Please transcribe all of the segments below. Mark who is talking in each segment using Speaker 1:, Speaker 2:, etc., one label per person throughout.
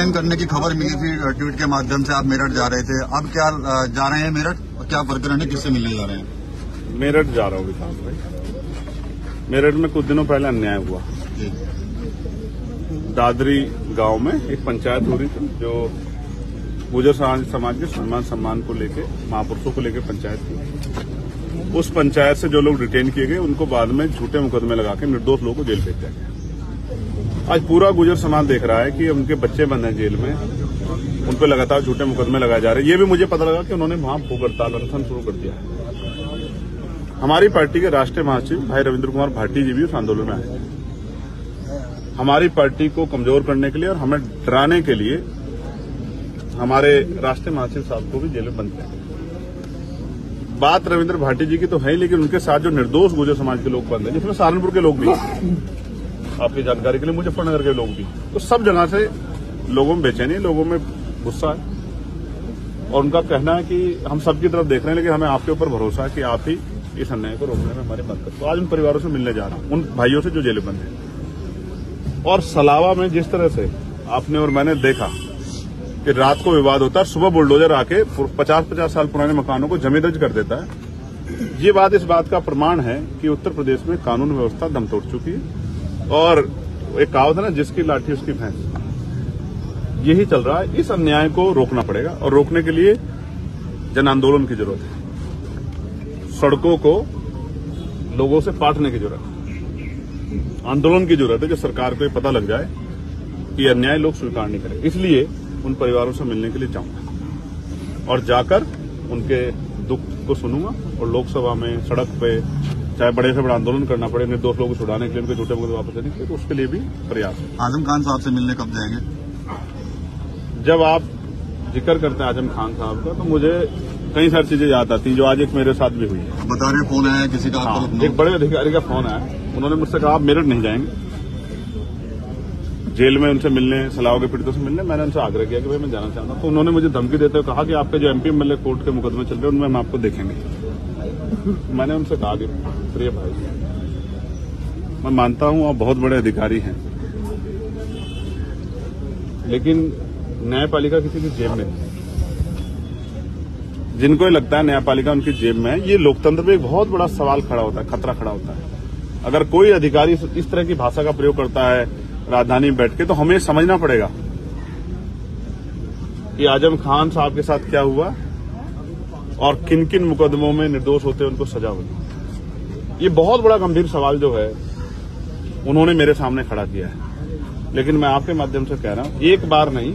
Speaker 1: Detain करने की खबर मिली थी ट्वीट के माध्यम से, आप मेरठ जा रहे थे, अब क्या जा रहे हैं मेरठ? क्या प्रकरण है, किससे मिलने जा रहे हैं?
Speaker 2: मेरठ जा रहा हूँ विकास भाई। मेरठ में कुछ दिनों पहले अन्याय हुआ। दादरी गांव में एक पंचायत हो रही थी जो गुर्जर समाज के सम्मान को लेके, महापुरुषों को लेके पंचायत थी। उस पंचायत से जो लोग डिटेन किए गए उनको बाद में झूठे मुकदमे लगा के निर्दोष लोगों को जेल भेज दिया गया। आज पूरा गुर्जर समाज देख रहा है कि उनके बच्चे बंद हैं जेल में, उन पर लगातार झूठे मुकदमे लगाए जा रहे हैं। ये भी मुझे पता लगा कि उन्होंने वहां भूख हड़ताल अनशन शुरू कर दिया है। हमारी पार्टी के राष्ट्रीय महासचिव भाई रविंद्र कुमार भाटी जी भी उस आंदोलन में आए थे। हमारी पार्टी को कमजोर करने के लिए और हमें डराने के लिए हमारे राष्ट्रीय महासचिव साहब को भी जेल में बंद किया। बात रविंद्र भाटी जी की तो है ही, लेकिन उनके साथ जो निर्दोष गुर्जर समाज के लोग बंद हैं, जिसमें सहारनपुर के लोग भी, आपकी जानकारी के लिए मुजफ्फरनगर के लोग भी, तो सब जगह से लोगों में बेचैनी, लोगों में गुस्सा है और उनका कहना है कि हम सबकी तरफ देख रहे हैं, लेकिन हमें आपके ऊपर भरोसा है कि आप ही इस अन्याय को रोकने में हमारी मदद करें। तो आज उन परिवारों से मिलने जा रहा हूं, उन भाइयों से जो जेल बंद हैं। और सलावा में जिस तरह से आपने और मैंने देखा कि रात को विवाद होता है, सुबह बुलडोजर आके 50-50 साल पुराने मकानों को जमींदर्ज कर देता है, ये बात इस बात का प्रमाण है कि उत्तर प्रदेश में कानून व्यवस्था दम तोड़ चुकी है। और एक कहावत है ना, जिसकी लाठी उसकी भैंस, यही चल रहा है। इस अन्याय को रोकना पड़ेगा और रोकने के लिए जन आंदोलन की जरूरत है। सड़कों को लोगों से पाटने की जरूरत है, आंदोलन की जरूरत है, जो सरकार को ये पता लग जाए कि अन्याय लोग स्वीकार नहीं करें। इसलिए उन परिवारों से मिलने के लिए जाऊंगा और जाकर उनके दुख को सुनूंगा और लोकसभा में, सड़क पे, चाहे बड़े से बड़ा आंदोलन करना पड़े निर्दोष लोगों को छुड़ाने के लिए, उनके झूठे मुकदमे वापस लेने के लिए, तो उसके लिए भी प्रयास है।
Speaker 1: आजम खान साहब से मिलने कब जाएंगे?
Speaker 2: जब आप जिक्र करते हैं आजम खान साहब का, तो मुझे कई सारी चीजें याद आती हैं जो आज एक मेरे साथ भी हुई है।
Speaker 1: बता रहे फोन आया किसी का?
Speaker 2: हाँ, एक बड़े अधिकारी का फोन आया। उन्होंने मुझसे कहा आप मेरठ नहीं जाएंगे जेल में उनसे मिलने, सलाव के पीड़ितों से मिलने। मैंने उनसे आग्रह किया कि भाई मैं जाना चाहता हूं। तो उन्होंने मुझे धमकी देते हुए कहा कि आपके जो एमपी एमएलए कोर्ट के मुकदमे चल रहे हैं उनमें हम आपको देखेंगे। मैंने उनसे कहा कि प्रिय भाई, मैं मानता हूं आप बहुत बड़े अधिकारी हैं, लेकिन न्यायपालिका किसी की जेब में नहीं। जिनको ये लगता है न्यायपालिका उनकी जेब में है, ये लोकतंत्र में एक बहुत बड़ा सवाल खड़ा होता है, खतरा खड़ा होता है। अगर कोई अधिकारी इस तरह की भाषा का प्रयोग करता है राजधानी में बैठ के, तो हमें समझना पड़ेगा कि आजम खान साहब के साथ क्या हुआ और किन किन मुकदमों में निर्दोष होते उनको सजा हुई। ये बहुत बड़ा गंभीर सवाल जो है उन्होंने मेरे सामने खड़ा किया है। लेकिन मैं आपके माध्यम से कह रहा हूं, एक बार नहीं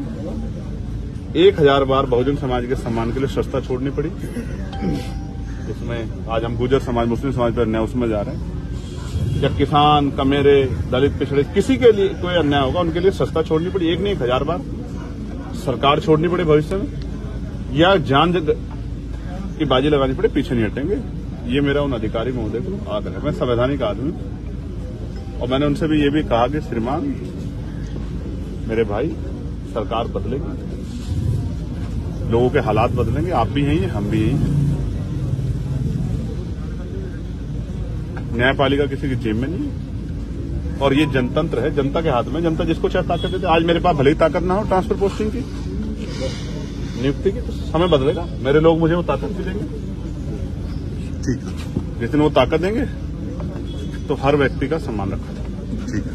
Speaker 2: 1000 बार बहुजन समाज के सम्मान के लिए सस्ता छोड़नी पड़ी। इसमें आज हम गुर्जर समाज, मुस्लिम समाज पर अन्याय उसमें जा रहे हैं। जब किसान, कमेरे, दलित, पिछड़े, किसी के लिए कोई अन्याय होगा उनके लिए सस्ता छोड़नी पड़ी, एक नहीं 1000 बार सरकार छोड़नी पड़े भविष्य में, या जान की बाजी लगानी पड़े, पीछे नहीं हटेंगे। ये मेरा उन अधिकारी महोदय को आग्रह है। मैं संवैधानिक आदमी और मैंने उनसे भी ये भी कहा कि श्रीमान, मेरे भाई, सरकार बदलेगी, लोगों के हालात बदलेंगे, आप भी हैं, हम भी हैं। न्यायपालिका किसी की जेब में नहीं है और ये जनतंत्र है, जनता के हाथ में। जनता जिसको चाहे ताकत देते। आज मेरे पास भले ही ताकत ना हो ट्रांसफर पोस्टिंग की, नियुक्ति की, तो समय बदलेगा, मेरे लोग मुझे वो ताकत भी देंगे।
Speaker 1: ठीक है,
Speaker 2: जिस दिन वो ताकत देंगे तो हर व्यक्ति का सम्मान रखा जाए।
Speaker 1: ठीक है।